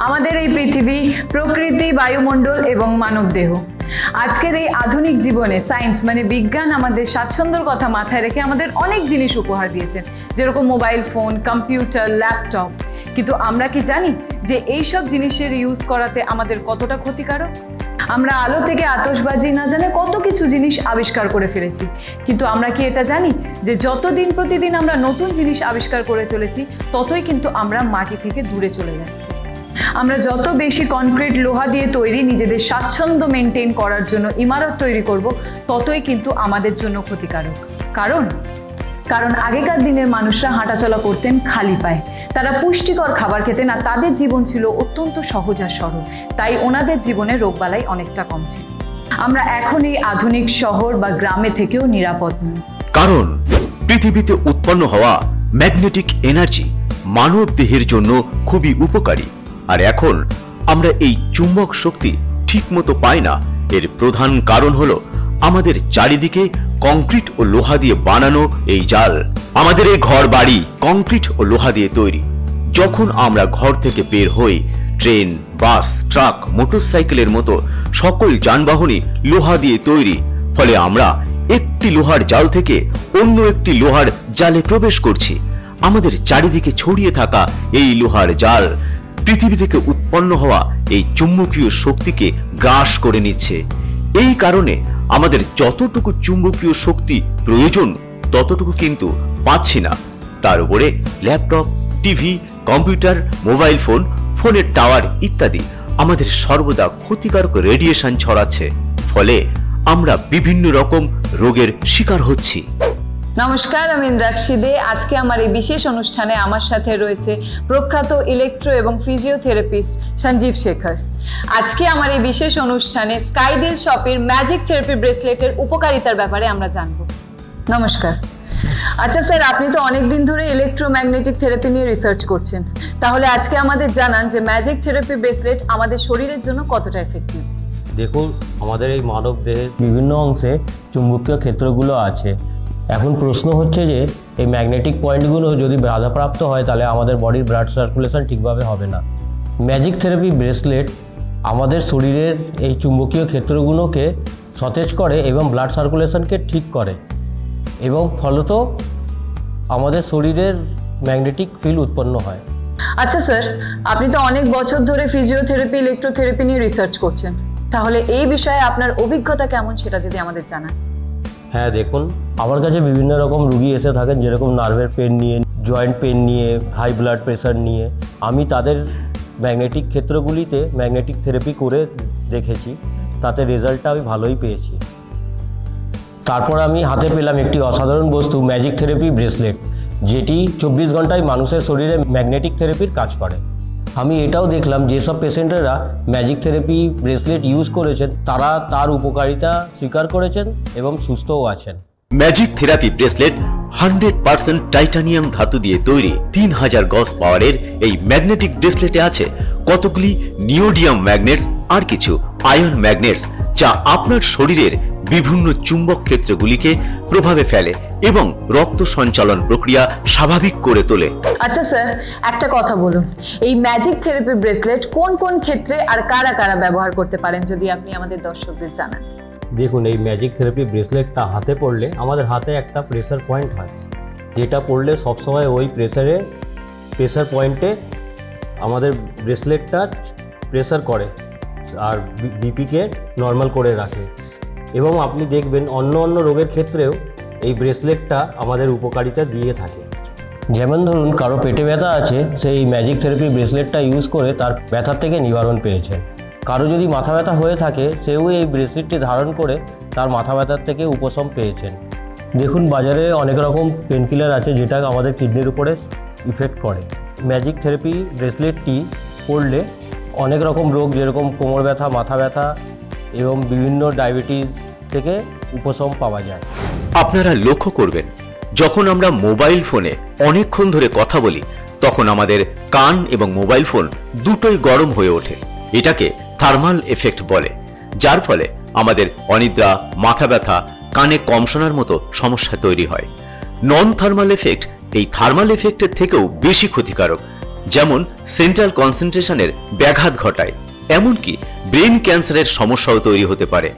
আমাদের এই পৃথিবী, প্রকৃতি, বায়ুমণ্ডল এবং মানবদেহ। আজকের এই আধুনিক জীবনে সায়েন্স মানে বিজ্ঞান আমাদের স্বাচ্ছন্দ্যের কথা মাথায় রেখে আমাদের অনেক জিনিস উপহার দিয়েছেন, যেরকম মোবাইল ফোন, কম্পিউটার, ল্যাপটপ। কিন্তু আমরা কি জানি যে এইসব জিনিসের ইউজ করাতে আমাদের কতটা ক্ষতিকারক? আমরা আলো থেকে আতশবাজি না জানে কত কিছু জিনিস আবিষ্কার করে ফেলেছি, কিন্তু আমরা কি এটা জানি যে যতদিন প্রতিদিন আমরা নতুন জিনিস আবিষ্কার করে চলেছি ততই কিন্তু আমরা মাটি থেকে দূরে চলে যাচ্ছি। আমরা যত বেশি কনক্রিট, লোহা দিয়ে তৈরি নিজেদের স্বাচ্ছন্দ্য মেনটেন করার জন্য ইমারত তৈরি করব, ততই কিন্তু আমাদের জন্য ক্ষতিকারক। কারণ আগেকার দিনের মানুষরা হাঁটাচলা করতেন খালি পায়ে, তারা পুষ্টিকর খাবার খেতেন আর তাদের জীবন ছিল অত্যন্ত সহজ আর সরল, তাই ওনাদের জীবনে রোগবালাই অনেকটা কম ছিল। আমরা এখন এই আধুনিক শহর বা গ্রামে থেকেও নিরাপদ নই, কারণ পৃথিবীতে উৎপন্ন হওয়া ম্যাগনেটিক এনার্জি মানব দেহের জন্য খুবই উপকারী। আর এখন আমরা এই চুম্বক শক্তি ঠিকমতো পাই না। এর প্রধান কারণ হলো আমাদের চারিদিকে কংক্রিট ও লোহা দিয়ে বানানো এই জাল। আমাদের এই ঘর বাড়ি কংক্রিট ও লোহা দিয়ে তৈরি। যখন আমরা ঘর থেকে বের হই, ট্রেন, বাস, ট্রাক, মোটরসাইকেলের মতো সকল যানবাহনই লোহা দিয়ে তৈরি। ফলে আমরা একটি লোহার জাল থেকে অন্য একটি লোহার জালে প্রবেশ করছি। আমাদের চারিদিকে ছড়িয়ে থাকা এই লোহার জাল পৃথিবী থেকে উৎপন্ন হওয়া এই চুম্বকীয় শক্তিকে গ্রাস করে নিচ্ছে। এই কারণে আমাদের যতটুকু চুম্বকীয় শক্তি প্রয়োজন ততটুকু কিন্তু পাচ্ছি না। তার উপরে laptop, TV, computer, mobile phone, ফোনের টাওয়ার ইত্যাদি আমাদের সর্বদা ক্ষতিকারক রেডিয়েশন ছড়াচ্ছে। ফলে আমরা বিভিন্ন রকম রোগের শিকার হচ্ছি। নমস্কার, আমি ইন্দ্রাক্ষী দে। আজকে আমার এই বিশেষ অনুষ্ঠানে আমার সাথে রয়েছে প্রখ্যাত ইলেকট্রো এবং ফিজিওথেরাপিস্ট সঞ্জীব শেখর। আজকে আমার এই বিশেষ অনুষ্ঠানে স্কাইডিল শপের ম্যাজিক থেরাপি ব্রেসলেটের উপকারিতার ব্যাপারে আমরা জানব। নমস্কার। আচ্ছা স্যার, আপনি তো অনেকদিন ধরে ইলেকট্রোম্যাগনেটিক থেরাপি নিয়ে রিসার্চ করছেন, তাহলে আজকে আমাদের জানান যে ম্যাজিক থেরাপি ব্রেসলেট আমাদের শরীরের জন্য কতটা এফেক্টিভ। দেখুন, আমাদের এই মানব দেহের বিভিন্ন অংশে চুম্বকীয় ক্ষেত্রগুলো আছে। এখন প্রশ্ন হচ্ছে যে এই ম্যাগনেটিক পয়েন্টগুলো যদি বাধাপ্রাপ্ত হয় তাহলে আমাদের বডির ব্লাড সার্কুলেশন ঠিকভাবে হবে না। ম্যাজিক থেরাপি ব্রেসলেট আমাদের শরীরের এই চুম্বকীয় ক্ষেত্রগুলোকে সতেজ করে এবং ব্লাড সার্কুলেশনকে ঠিক করে, এবং ফলত আমাদের শরীরের ম্যাগনেটিক ফিল্ড উৎপন্ন হয়। আচ্ছা স্যার, আপনি তো অনেক বছর ধরে ফিজিওথেরাপি, ইলেকট্রোথেরাপি নিয়ে রিসার্চ করছেন, তাহলে এই বিষয়ে আপনার অভিজ্ঞতা কেমন সেটা যদি আমাদের জানান। হ্যাঁ, দেখুন, আমার কাছে বিভিন্ন রকম রুগী এসে থাকেন, যেরকম নার্ভের পেন নিয়ে, জয়েন্ট পেন নিয়ে, হাই ব্লাড প্রেশার নিয়ে। আমি তাদের ম্যাগনেটিক ক্ষেত্রগুলিতে ম্যাগনেটিক থেরাপি করে দেখেছি, তাতে রেজাল্টটা আমি ভালোই পেয়েছি। তারপর আমি হাতে পেলাম একটি অসাধারণ বস্তু, ম্যাজিক থেরাপি ব্রেসলেট, যেটি 24 ঘন্টায় মানুষের শরীরে ম্যাগনেটিক থেরাপির কাজ করে। আমি এটাও দেখলাম যেসব পেশেন্টরা ম্যাজিক থেরাপি ব্রেসলেট ইউজ করেছেন তারা তার উপকারিতা স্বীকার করেছেন এবং সুস্থও আছেন। ম্যাজিক থেরাপি ব্রেসলেট 100% টাইটানিয়াম ধাতু দিয়ে তৈরি। 3000 গজ পাওয়ারের এই ম্যাগনেটিক ব্রেসলেটে আছে কতগুলি নিওডিয়াম ম্যাগনেটস আর কিছু আয়ন ম্যাগনেটস, যা আপনার শরীরের বিভিন্ন চুম্বক ক্ষেত্রগুলিকে প্রভাবে ফেলে এবং রক্ত সঞ্চালন প্রক্রিয়া স্বাভাবিক করে তোলে। আচ্ছা স্যার, একটা কথা বলুন, এই ম্যাজিক থেরাপি ব্রেসলেট কোন কোন ক্ষেত্রে আর কারা কারা ব্যবহার করতে পারেন যদি আপনি আমাদের দর্শকদের জানান। দেখুন, এই ম্যাজিক থেরাপি ব্রেসলেটটা হাতে পড়লে আমাদের হাতে একটা প্রেসার পয়েন্ট হয়, যেটা পড়লে সবসময় ওই প্রেসার পয়েন্টে আমাদের ব্রেসলেটটা প্রেসার করে আর বিপিকে নর্মাল করে রাখে। এবং আপনি দেখবেন অন্য রোগের ক্ষেত্রেও এই ব্রেসলেটটা আমাদের উপকারিতা দিয়ে থাকে। যেমন ধরুন, কারো পেটে ব্যথা আছে, সেই ম্যাজিক থেরাপি ব্রেসলেটটা ইউজ করে তার ব্যথার থেকে নিবারণ পেয়েছে। কারো যদি মাথা ব্যথা হয়ে থাকে, সেও এই ব্রেসলেটটি ধারণ করে তার মাথা ব্যথার থেকে উপশম পেয়েছেন। দেখুন, বাজারে অনেক রকম পেনকিলার আছে যেটা আমাদের কিডনির উপরে ইফেক্ট করে। ম্যাজিক থেরাপি ব্রেসলেটটি পড়লে অনেক রকম রোগ, যেরকম কোমর ব্যথা, মাথা ব্যথা এবং বিভিন্ন ডায়াবেটিস থেকে উপশম পাওয়া যায়। আপনারা লক্ষ্য করবেন, যখন আমরা মোবাইল ফোনে অনেকক্ষণ ধরে কথা বলি তখন আমাদের কান এবং মোবাইল ফোন দুটোই গরম হয়ে ওঠে। এটাকে থার্মাল এফেক্ট বলে, যার ফলে আমাদের অনিদ্রা, মাথা ব্যথা, কানে কম শোনার মতো সমস্যা তৈরি হয়। নন থার্মাল এফেক্ট এই থার্মাল এফেক্টের থেকেও বেশি ক্ষতিকারক। যেমন সেন্ট্রাল কনসেন্ট্রেশনের ব্যাঘাত ঘটায়, এমনকি ব্রেন ক্যান্সারের সমস্যাও তৈরি হতে পারে।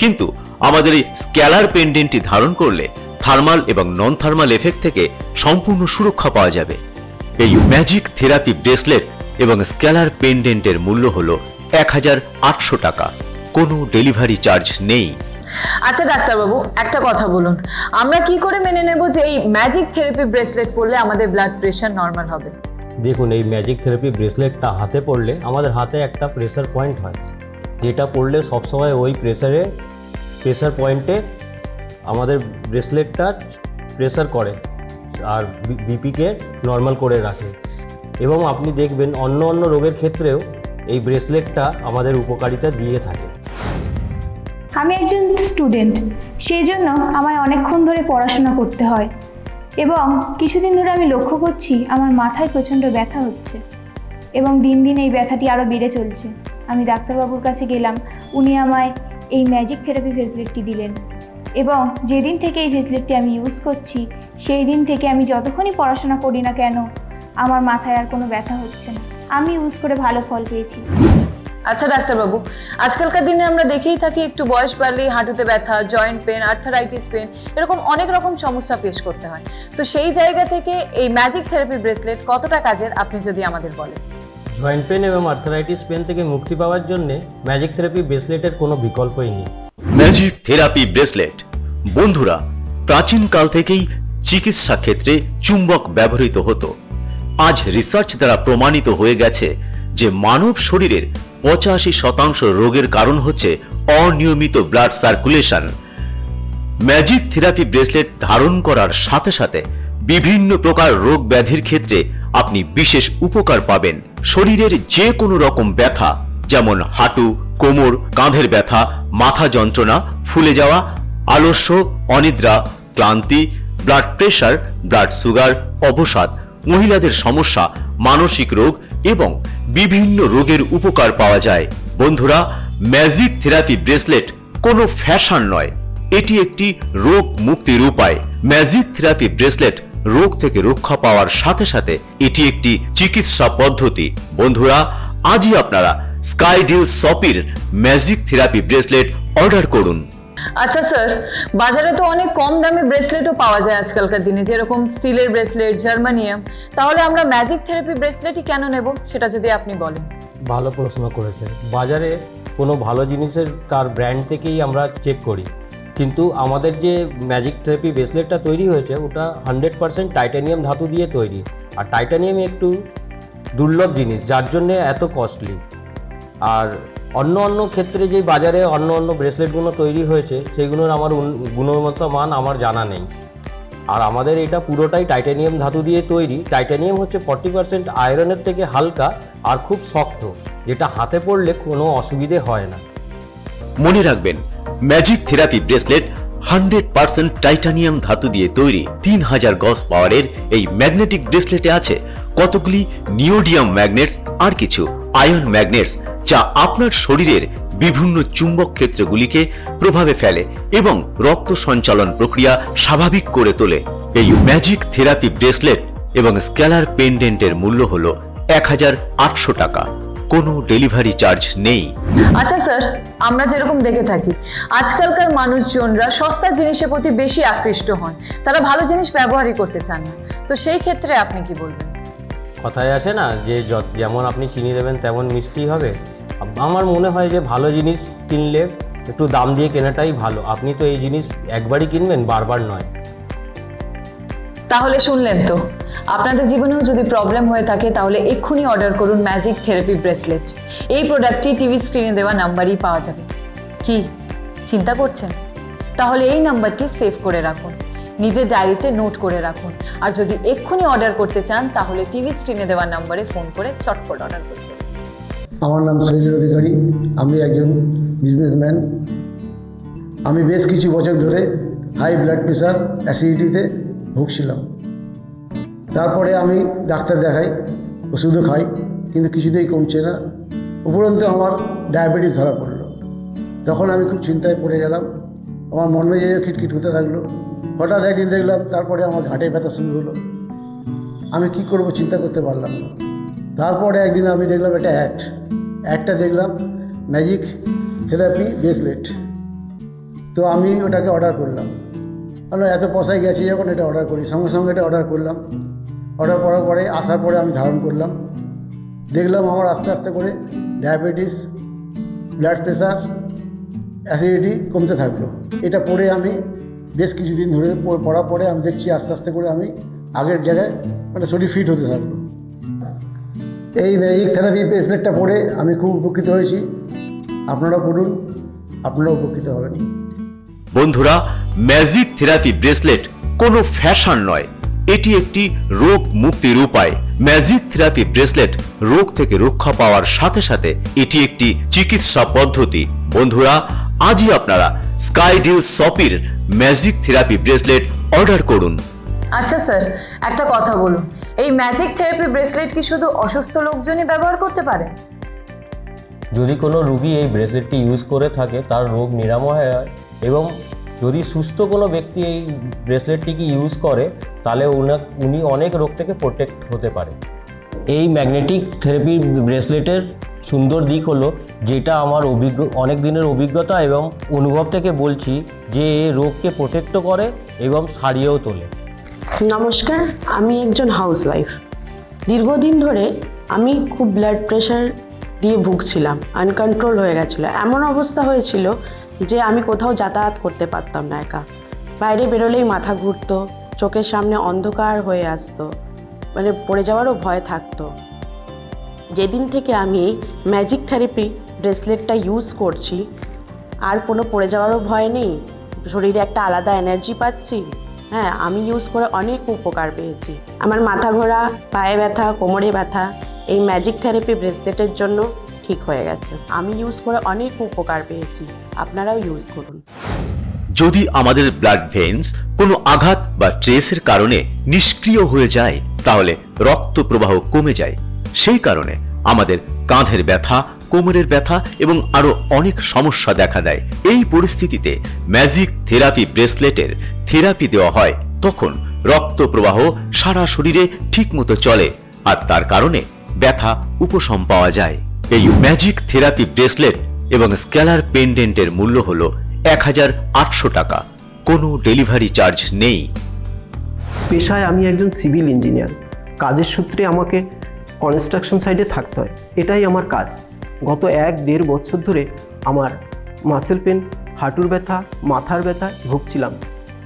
কিন্তু আমাদের এই স্ক্যালার পেন্ডেন্টটি ধারণ করলে থার্মাল এবং নন থার্মাল এফেক্ট থেকে সম্পূর্ণ সুরক্ষা পাওয়া যাবে। এই ম্যাজিক থেরাপি ব্রেসলেট এবং স্ক্যালার পেন্ডেন্টের মূল্য হলো 1800 টাকা। কোনো ডেলিভারি চার্জ নেই। আচ্ছা ডাক্তারবাবু, একটা কথা বলুন, আমরা কি করে মেনে নেব যে এই ম্যাজিক থেরাপি ব্রেসলেট পরলে আমাদের ব্লাড প্রেশার নর্মাল হবে? দেখুন, এই ম্যাজিক থেরাপি ব্রেসলেটটা হাতে পড়লে আমাদের হাতে একটা প্রেসার পয়েন্ট হয়, যেটা পড়লে সবসময় ওই প্রেসার পয়েন্টে আমাদের ব্রেসলেটটা প্রেসার করে আর বিপিকে নর্মাল করে রাখে। এবং আপনি দেখবেন অন্য রোগের ক্ষেত্রেও এই ব্রেসলেটটা আমাদের উপকারিতা দিয়ে থাকে। আমি একজন স্টুডেন্ট, সেই জন্য আমায় অনেকক্ষণ ধরে পড়াশোনা করতে হয় এবং কিছুদিন ধরে আমি লক্ষ্য করছি আমার মাথায় প্রচণ্ড ব্যথা হচ্ছে এবং দিন দিন এই ব্যথাটি আরও বেড়ে চলছে। আমি ডাক্তারবাবুর কাছে গেলাম, উনি আমায় এই ম্যাজিক থেরাপি ব্রেসলেটটি দিলেন এবং যেদিন থেকে এই ব্রেসলেটটি আমি ইউজ করছি সেই দিন থেকে আমি যতক্ষণই পড়াশোনা করি না কেন আমার মাথায় আর কোনো ব্যথা হচ্ছে না। আমি ইউজ করে ভালো ফল পেয়েছি। আচ্ছা ডাক্তারবাবু, আজকালকার দিনে আমরা দেখেই থাকি একটু বয়স বাড়লেই হাঁটুতে ব্যথা, জয়েন্ট পেন, আর্থারাইটিস পেন, এরকম অনেক রকম সমস্যা ফেস করতে হয়। তো সেই জায়গা থেকে এই ম্যাজিক থেরাপি ব্রেসলেট কতটা কাজের আপনি যদি আমাদের বলেন। জয়েন্ট পেন এবং আর্থারাইটিস পেন থেকে মুক্তি পাওয়ার জন্য ম্যাজিক থেরাপি ব্রেসলেটের কোনো বিকল্পই নেই। Magic therapy bracelet. বন্ধুরা, প্রাচীনকাল থেকেই চিকিৎসা ক্ষেত্রে চুম্বক ব্যবহৃত হতো। আজ রিসার্চ দ্বারা প্রমাণিত হয়ে গেছে যে মানব শরীরের 85% রোগের কারণ হচ্ছে অনিয়মিত blood circulation. Magic therapy bracelet ধারণ করার সাথে সাথে বিভিন্ন প্রকার রোগ ব্যাধির ক্ষেত্রে আপনি বিশেষ উপকার পাবেন। শরীরের যে কোনো রকম ব্যথা, যেমন হাঁটু, কোমর, কাঁধের ব্যথা, মাথা যন্ত্রণা, ফুলে যাওয়া, আলস্য, অনিদ্রা, ক্লান্তি, ব্লাড প্রেশার, ব্লাড সুগার, অবসাদ, মহিলাদের সমস্যা, মানসিক রোগ এবং বিভিন্ন রোগের উপকার পাওয়া যায়। বন্ধুরা, ম্যাজিক থেরাপি ব্রেসলেট কোনো ফ্যাশন নয়, এটি একটি রোগ মুক্তির উপায়। ম্যাজিক থেরাপি ব্রেসলেট রোগ থেকে রক্ষা পাওয়ার সাথে সাথে এটি একটি চিকিৎসা পদ্ধতি। বন্ধুরা, আজই আপনারা স্কাইডিল শপির ম্যাজিক থেরাপি ব্রেসলেট অর্ডার করুন। আচ্ছা স্যার, বাজারে তো অনেক কম দামে ব্রেসলেটও পাওয়া যায় আজকালকার দিনে, যেরকম স্টিলের ব্রেসলেট, জার্মানিয়াম। তাহলে আমরা ম্যাজিক থেরাপি ব্রেসলেটই কেন নেব, সেটা যদি আপনি বলেন। ভালো প্রশ্ন করেছেন। বাজারে কোনো ভালো জিনিসের তার ব্র্যান্ড থেকেই আমরা চেক করি, কিন্তু আমাদের যে ম্যাজিক থেরাপি ব্রেসলেটটা তৈরি হয়েছে ওটা 100% টাইটানিয়াম ধাতু দিয়ে তৈরি। আর টাইটানিয়াম একটু দুর্লভ জিনিস, যার জন্যে এত কস্টলি। আর অন্য ক্ষেত্রে যে বাজারে অন্য ব্রেসলেটগুলো তৈরি হয়েছে সেগুলোর আমার গুণগত মান আমার জানা নেই। আর আমাদের এটা পুরোটাই টাইটানিয়াম ধাতু দিয়ে তৈরি। টাইটানিয়াম হচ্ছে 40% আয়রনের থেকে হালকা আর খুব শক্ত, যেটা হাতে পড়লে কোনো অসুবিধে হয় না। মনে রাখবেন, ম্যাজিক থেরাপি ব্রেসলেট 100% টাইটানিয়াম ধাতু দিয়ে তৈরি। 3000 গজ পাওয়ারের এই ম্যাগনেটিক ব্রেসলেটে আছে কতগুলি নিওডিয়াম ম্যাগনেটস আর কিছু আয়ন ম্যাগনেটস, যা আপনার শরীরের বিভিন্ন চুম্বক ক্ষেত্রগুলিকে প্রভাবে ফেলে এবং রক্ত সঞ্চালন প্রক্রিয়া স্বাভাবিক করে তোলে। এই ম্যাজিক থেরাপি ব্রেসলেট এবং স্ক্যালার পেন্ডেন্টের মূল্য হলো 1800 টাকা। কোনো ডেলিভারি চার্জ নেই। আচ্ছা স্যার, আমরা যেরকম দেখে থাকি আজকালকার মানুষজনরা সস্তার জিনিসের প্রতি বেশি আকৃষ্ট হন, তারা ভালো জিনিস ব্যবহারই করতে চান না। তো সেই ক্ষেত্রে আপনি কি বলবেন? কথায় আছে না যে যেমন আপনি চিনি দেবেন তেমন মিষ্টি হবে। আমার মনে হয় যে ভালো জিনিস কিনলে একটু দাম দিয়ে কেনাটাই ভালো। আপনি তো এই জিনিস একবারই কিনবেন, বারবার নয়। তাহলে শুনলেন তো, আপনাদের জীবনেও যদি প্রবলেম হয়ে থাকে তাহলে এক্ষুনি অর্ডার করুন ম্যাজিক থেরাপি ব্রেসলেট। এই প্রোডাক্টটি টিভি স্ক্রিনে দেওয়া নাম্বারই পাওয়া যাবে। কি চিন্তা করছেন? তাহলে এই নাম্বারটি সেভ করে রাখুন, নিজের ডায়েরিতে নোট করে রাখুন। আর যদি এক্ষুনি অর্ডার করতে চান তাহলে টিভি স্ক্রিনে দেওয়া নাম্বারে ফোন করে চটপট অর্ডার করুন। আমার নাম শৈলেশ অধিকারী, আমি একজন বিজনেসম্যান। আমি বেশ কিছু বছর ধরে হাই ব্লাড প্রেশার, অ্যাসিডিটিতে ভুগছিলাম। তারপরে আমি ডাক্তার দেখাই, ওষুধও খাই, কিন্তু কিছুতেই কমছে না। উপরন্তু আমার ডায়াবেটিস ধরা পড়লো। তখন আমি খুব চিন্তায় পড়ে গেলাম, আমার মন মেজাজও খিটখিট হতে থাকলো। হঠাৎ একদিন দেখলাম তারপরে আমার ঘাটে ব্যথা শুরু হলো। আমি কি করব চিন্তা করতে পারলাম না। তারপরে একদিন আমি দেখলাম একটা অ্যাডটা দেখলাম ম্যাজিক থেরাপি ব্রেসলেট। তো আমি ওটাকে অর্ডার করলাম। আমি এত পয়সায় গেছি যখন এটা অর্ডার করি, সঙ্গে সঙ্গে এটা অর্ডার করলাম। অর্ডার করার পরে আসার পরে আমি ধারণ করলাম, দেখলাম আমার আস্তে আস্তে করে ডায়াবেটিস, ব্লাড প্রেশার, অ্যাসিডিটি কমতে থাকলো। এটা পরে আমি বেশ কিছুদিন ধরে পড়ার পরে আমি দেখছি আস্তে আস্তে করে আমি আগের জায়গায় মানে শরীর ফিট হতে থাকলো। এই ম্যাজিক থেরাপি ব্রেসলেটটা পরে আমি খুব উপকৃত হয়েছি। আপনারা পড়ুন, আপনারাও উপকৃত হবেন। বন্ধুরা, ম্যাজিক থেরাপি ব্রেসলেট কোনো ফ্যাশন নয়, এটি একটি রোগ মুক্তির উপায়। ম্যাজিক থেরাপি ব্রেসলেট রোগ থেকে রক্ষা পাওয়ার সাথে সাথে এটি একটি চিকিৎসা পদ্ধতি। বন্ধুরা, আজই আপনারা স্কাইডিল শপির ম্যাজিক থেরাপি ব্রেসলেট অর্ডার করুন। আচ্ছা স্যার, একটা কথা বলুন, এই ম্যাজিক থেরাপি ব্রেসলেট কি শুধু অসুস্থ লোকজনই ব্যবহার করতে পারে? যদি কোনো রোগী এই ব্রেসলেটটি ইউজ করে থাকে তার রোগ নিরাময় হয়, এবং যদি সুস্থ কোনো ব্যক্তি এই ব্রেসলেটটিকে ইউজ করে তাহলে উনি অনেক রোগ থেকে প্রোটেক্ট হতে পারে। এই ম্যাগনেটিক থেরাপি ব্রেসলেটের সুন্দর দিক হলো, যেটা আমার অনেক দিনের অভিজ্ঞতা এবং অনুভব থেকে বলছি, যে এ রোগকে প্রোটেক্টও করে এবং সারিয়েও তোলে। নমস্কার, আমি একজন হাউসওয়াইফ। দীর্ঘদিন ধরে আমি খুব ব্লাড প্রেশার দিয়ে ভুগছিলাম, আনকন্ট্রোল হয়ে গেছিলো। এমন অবস্থা হয়েছিল যে আমি কোথাও যাতায়াত করতে পারতাম না, একা বাইরে বেরোলেই মাথা ঘুরতো, চোখের সামনে অন্ধকার হয়ে আসতো, মানে পড়ে যাওয়ারও ভয় থাকতো। যেদিন থেকে আমি এই ম্যাজিক থেরাপি ব্রেসলেটটা ইউজ করছি, আর কোনো পড়ে যাওয়ারও ভয় নেই, শরীরে একটা আলাদা এনার্জি পাচ্ছি। হ্যাঁ, আমি ইউজ করে অনেক উপকার পেয়েছি। আমার মাথা ঘোরা, পায়ে ব্যথা, কোমরে ব্যথা এই ম্যাজিক থেরাপি ব্রেসলেটের জন্য ঠিক হয়ে গেছে। আমি ইউজ করে অনেক উপকার পেয়েছি, আপনারাও ইউজ করুন। যদি আমাদের ব্লাড ভেইনস কোনো আঘাত বা স্ট্রেসের কারণে নিষ্ক্রিয় হয়ে যায় তাহলে রক্ত প্রবাহ কমে যায়। সেই কারণে আমাদের কাঁধের ব্যথা, কোমরের ব্যথা এবং আরো অনেক সমস্যা দেখা দেয়। এই পরিস্থিতিতে ম্যাজিক থেরাপি ব্রেসলেটের থেরাপি দেওয়া হয়, তখন রক্ত প্রবাহ সারা শরীরে ঠিকমতো চলে আর তার কারণে ব্যথা উপশম পাওয়া যায়। এই ম্যাজিক থেরাপি ব্রেসলেট এবং স্কেলার পেন্ডেন্টের মূল্য হলো 1800 টাকা। কোনো ডেলিভারি চার্জ নেই। পেশায় আমি একজন সিভিল ইঞ্জিনিয়ার। কাজের সূত্রে আমাকে কনস্ট্রাকশন সাইটে থাকতে হয়, এটাই আমার কাজ। গত 1-1.5 বছর ধরে আমার মাসেল পেন, হাঁটুর ব্যথা, মাথার ব্যথায় ভুগছিলাম।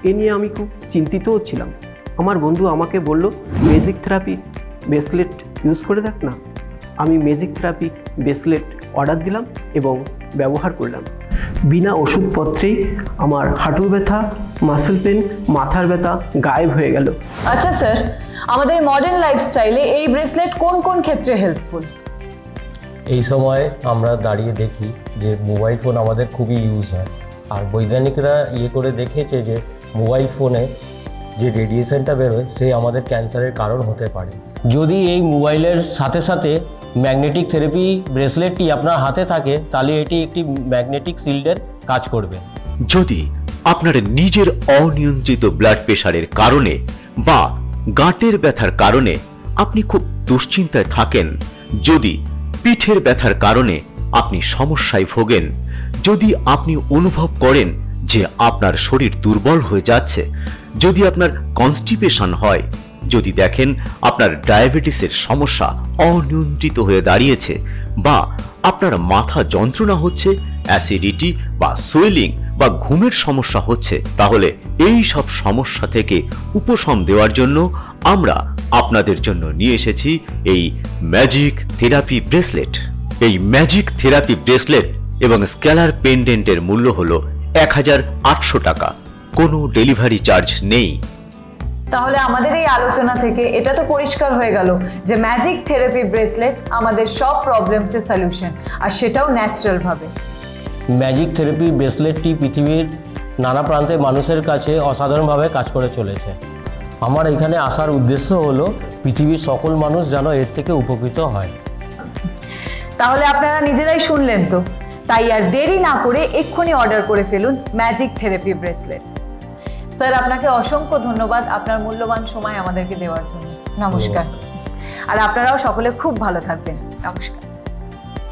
এ নিয়ে আমি খুব চিন্তিতও ছিলাম। আমার বন্ধু আমাকে বলল, ম্যাজিক থেরাপি ব্রেসলেট ইউজ করে দেখ না। আমি ম্যাজিক থেরাপি ব্রেসলেট অর্ডার দিলাম এবং ব্যবহার করলাম। বিনা ওষুধপত্রেই আমার হাঁটুর ব্যথা, মাসেল পেন, মাথার ব্যথা গায়েব হয়ে গেল। আচ্ছা স্যার, আমাদের মডার্ন লাইফস্টাইলে এই ব্রেসলেট কোন কোন ক্ষেত্রে হেল্পফুল? এই সময় আমরা দাঁড়িয়ে দেখি যে মোবাইল ফোন আমাদের খুবই ইউজ হয়, আর বৈজ্ঞানিকরা করে দেখেছে যে মোবাইল ফোনে যে রেডিয়েশনটা বেরোয় সে আমাদের ক্যান্সারের কারণ হতে পারে। যদি এই মোবাইলের সাথে সাথে ম্যাগনেটিক থেরাপি ব্রেসলেটটি আপনার হাতে থাকে তাহলে এটি একটি ম্যাগনেটিক শিল্ডের কাজ করবে। যদি আপনার নিজের অনিয়ন্ত্রিত ব্লাড প্রেশারের কারণে বা গাঁটের ব্যথার কারণে আপনি খুব দুশ্চিন্তায় থাকেন, যদি পিঠের ব্যথার কারণে আপনি সমস্যায় ভোগেন, যদি আপনি অনুভব করেন যে আপনার শরীর দুর্বল হয়ে যাচ্ছে, যদি আপনার কনস্টিপেশন হয়, যদি দেখেন আপনার ডায়াবেটিসের সমস্যা অনিয়ন্ত্রিত হয়ে দাঁড়িয়েছে, বা আপনার মাথা যন্ত্রণা হচ্ছে, অ্যাসিডিটি বা সোয়েলিং বা ঘুমের সমস্যা হচ্ছে, তাহলে এই সব সমস্যা থেকে উপশম দেওয়ার জন্য আমরা আপনাদের জন্য নিয়ে এসেছি এই ম্যাজিক থেরাপি ব্রেসলেট। এই ম্যাজিক থেরাপি ব্রেসলেট এবং স্কেলার পেন্ডেন্টের মূল্য হলো 1800 টাকা। কোনো ডেলিভারি চার্জ নেই। তাহলে আমাদের এই আলোচনা থেকে এটা তো পরিষ্কার হয়ে গেল যে ম্যাজিক থেরাপি ব্রেসলেট আমাদের সব প্রবলেমসের সলিউশন, আর সেটাও ন্যাচারাল ভাবে। ম্যাজিক থেরাপি ব্রেসলেটটি পৃথিবীর নানা প্রান্তের মানুষের কাছে অসাধারণভাবে কাজ করে চলেছে। আমার এখানে আসার উদ্দেশ্য হলো পৃথিবীর সকল মানুষ যেন এর থেকে উপকৃত হয়। তাহলে আপনারা নিজেরাই শুনলেন তো, তাই আর দেরি না করে এক্ষুনি অর্ডার করে ফেলুন ম্যাজিক থেরাপি ব্রেসলেট। স্যার, আপনাকে অসংখ্য ধন্যবাদ আপনার মূল্যবান সময় আমাদেরকে দেওয়ার জন্য। নমস্কার। আর আপনারাও সকলে খুব ভালো থাকবেন। নমস্কার।